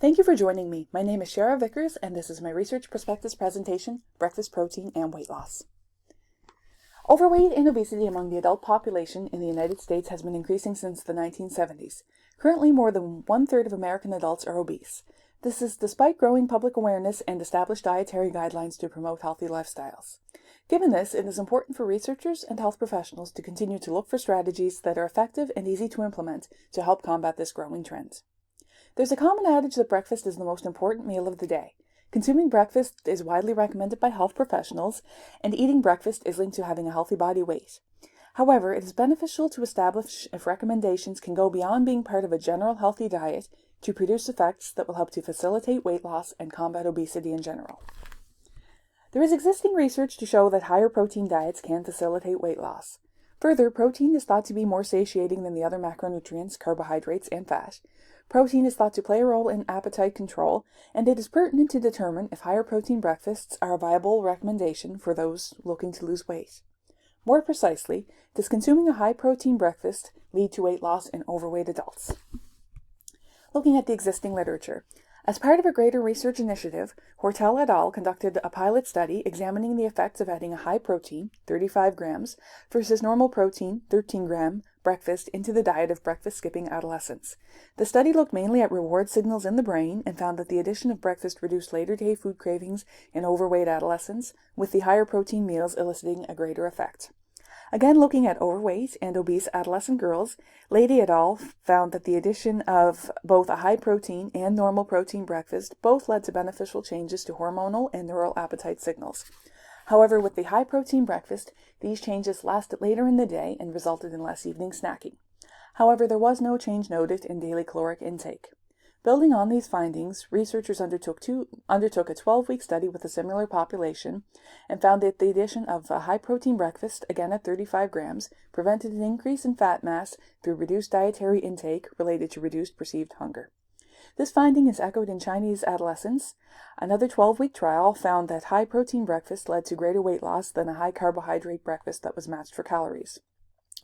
Thank you for joining me. My name is Shara Vickers, and this is my research prospectus presentation, Breakfast Protein and Weight Loss. Overweight and obesity among the adult population in the United States has been increasing since the 1970s. Currently, more than one-third of American adults are obese. This is despite growing public awareness and established dietary guidelines to promote healthy lifestyles. Given this, it is important for researchers and health professionals to continue to look for strategies that are effective and easy to implement to help combat this growing trend. There's a common adage that breakfast is the most important meal of the day. Consuming breakfast is widely recommended by health professionals, and eating breakfast is linked to having a healthy body weight. However, it is beneficial to establish if recommendations can go beyond being part of a general healthy diet to produce effects that will help to facilitate weight loss and combat obesity in general. There is existing research to show that higher protein diets can facilitate weight loss. Further, protein is thought to be more satiating than the other macronutrients, carbohydrates, and fat. Protein is thought to play a role in appetite control, and it is pertinent to determine if higher protein breakfasts are a viable recommendation for those looking to lose weight. More precisely, does consuming a high protein breakfast lead to weight loss in overweight adults? Looking at the existing literature. As part of a greater research initiative, Hortel et al. Conducted a pilot study examining the effects of adding a high protein, 35 grams, versus normal protein, 13-gram, breakfast into the diet of breakfast-skipping adolescents. The study looked mainly at reward signals in the brain and found that the addition of breakfast reduced later-day food cravings in overweight adolescents, with the higher protein meals eliciting a greater effect. Again, looking at overweight and obese adolescent girls, Lady et al. Found that the addition of both a high protein and normal protein breakfast both led to beneficial changes to hormonal and neural appetite signals. However, with the high protein breakfast, these changes lasted later in the day and resulted in less evening snacking. However, there was no change noted in daily caloric intake. Building on these findings, researchers undertook a 12-week study with a similar population and found that the addition of a high-protein breakfast, again at 35 grams, prevented an increase in fat mass through reduced dietary intake related to reduced perceived hunger. This finding is echoed in Chinese adolescents. Another 12-week trial found that high-protein breakfast led to greater weight loss than a high-carbohydrate breakfast that was matched for calories.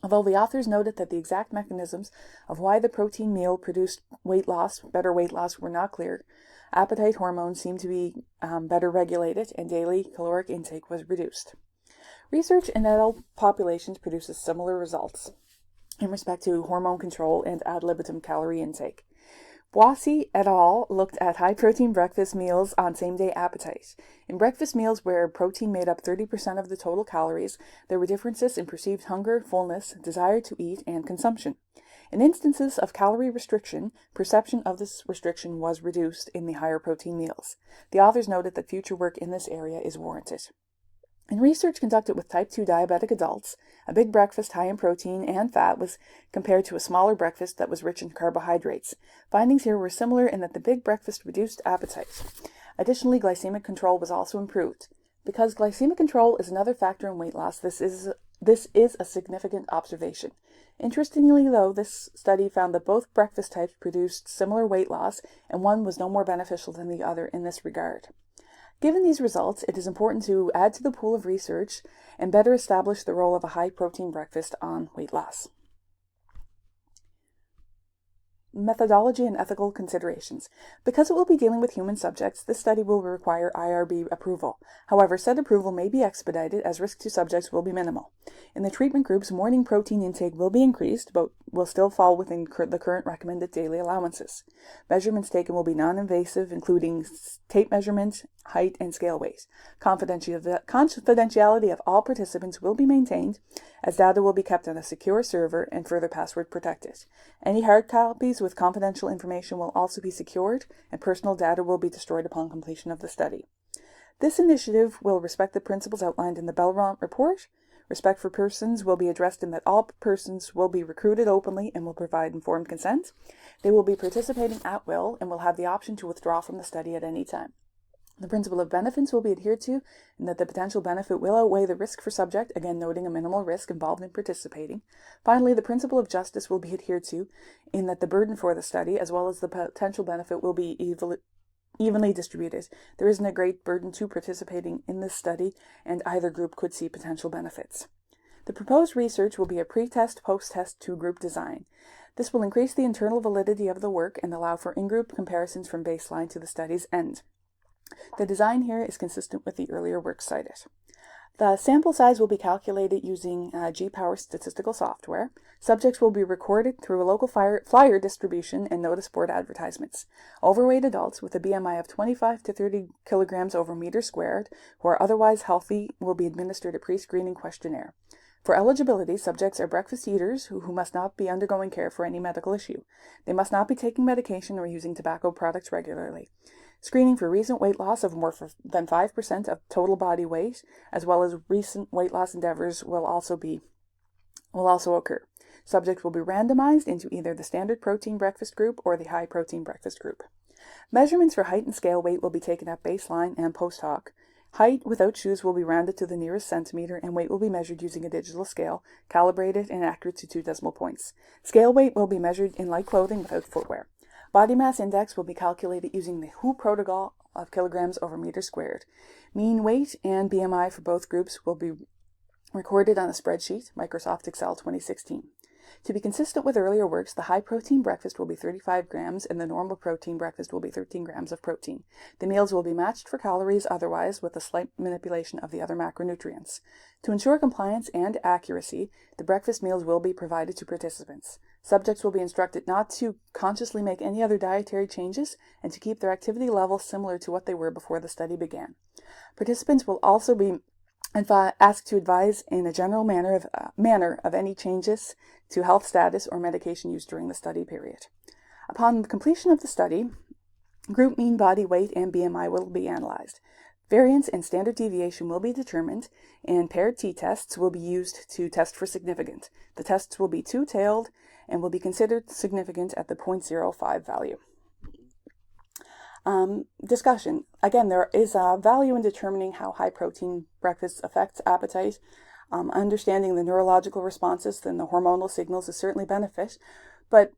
Although the authors noted that the exact mechanisms of why the protein meal produced better weight loss, were not clear, appetite hormones seemed to be better regulated and daily caloric intake was reduced. Research in adult populations produces similar results in respect to hormone control and ad libitum calorie intake. Boissy et al. Looked at high-protein breakfast meals on same-day appetite. In breakfast meals where protein made up 30% of the total calories, there were differences in perceived hunger, fullness, desire to eat, and consumption. In instances of calorie restriction, perception of this restriction was reduced in the higher protein meals. The authors noted that future work in this area is warranted. In research conducted with type 2 diabetic adults, a big breakfast high in protein and fat was compared to a smaller breakfast that was rich in carbohydrates. Findings here were similar in that the big breakfast reduced appetite. Additionally, glycemic control was also improved. Because glycemic control is another factor in weight loss, this is a significant observation. Interestingly, though, this study found that both breakfast types produced similar weight loss, and one was no more beneficial than the other in this regard. Given these results, it is important to add to the pool of research and better establish the role of a high-protein breakfast on weight loss. Methodology and ethical considerations. Because it will be dealing with human subjects, this study will require IRB approval. However, said approval may be expedited as risk to subjects will be minimal. In the treatment groups, morning protein intake will be increased, but will still fall within the current recommended daily allowances. Measurements taken will be non-invasive, including tape measurements, height, and scale weight. Confidentiality of all participants will be maintained, as data will be kept on a secure server and further password protected. Any hard copies with confidential information will also be secured, and personal data will be destroyed upon completion of the study. This initiative will respect the principles outlined in the Belmont Report. Respect for persons will be addressed in that all persons will be recruited openly and will provide informed consent. They will be participating at will and will have the option to withdraw from the study at any time. The principle of benefits will be adhered to, and that the potential benefit will outweigh the risk for subject, again noting a minimal risk involved in participating. Finally, the principle of justice will be adhered to, in that the burden for the study, as well as the potential benefit, will be evenly distributed. There isn't a great burden to participating in this study, and either group could see potential benefits. The proposed research will be a pre-test, post-test two-group design. This will increase the internal validity of the work and allow for in-group comparisons from baseline to the study's end. The design here is consistent with the earlier work cited. The sample size will be calculated using G-Power statistical software. Subjects will be recorded through a local flyer distribution and notice board advertisements. Overweight adults with a BMI of 25 to 30 kilograms over meter squared who are otherwise healthy will be administered a pre-screening questionnaire. For eligibility, subjects are breakfast eaters who must not be undergoing care for any medical issue. They must not be taking medication or using tobacco products regularly. Screening for recent weight loss of more than 5% of total body weight, as well as recent weight loss endeavors, will also occur. Subjects will be randomized into either the standard protein breakfast group or the high protein breakfast group. Measurements for height and scale weight will be taken at baseline and post hoc. Height without shoes will be rounded to the nearest centimeter, and weight will be measured using a digital scale, calibrated and accurate to 2 decimal points. Scale weight will be measured in light clothing without footwear. Body mass index will be calculated using the WHO protocol of kilograms over meter squared. Mean weight and BMI for both groups will be recorded on a spreadsheet, Microsoft Excel 2016. To be consistent with earlier works, the high protein breakfast will be 35 grams and the normal protein breakfast will be 13 grams of protein. The meals will be matched for calories otherwise with a slight manipulation of the other macronutrients. To ensure compliance and accuracy, the breakfast meals will be provided to participants. Subjects will be instructed not to consciously make any other dietary changes and to keep their activity levels similar to what they were before the study began. Participants will also be asked to advise in a general manner of any changes to health status or medication use during the study period. Upon completion of the study, group mean body weight and BMI will be analyzed. Variance and standard deviation will be determined, and paired t-tests will be used to test for significance. The tests will be two-tailed and will be considered significant at the 0.05 value. Discussion. Again, there is value in determining how high protein breakfast affects appetite. Understanding the neurological responses and the hormonal signals is certainly benefit. But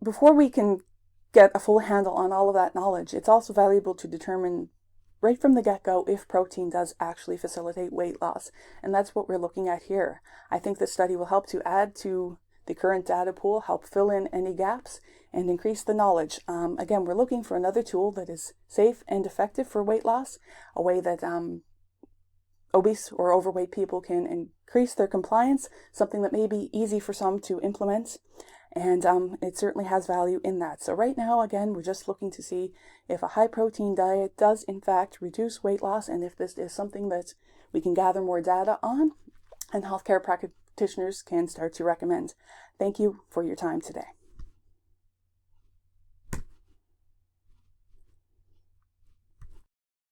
before we can get a full handle on all of that knowledge, it's also valuable to determine right from the get-go if protein does actually facilitate weight loss. And that's what we're looking at here. I think this study will help to add to the current data pool, help fill in any gaps, and increase the knowledge. Again, we're looking for another tool that is safe and effective for weight loss, a way that obese or overweight people can increase their compliance, something that may be easy for some to implement, and it certainly has value in that. So right now, again, we're just looking to see if a high-protein diet does in fact reduce weight loss, and if this is something that we can gather more data on, and healthcare practitioners can start to recommend. Thank you for your time today.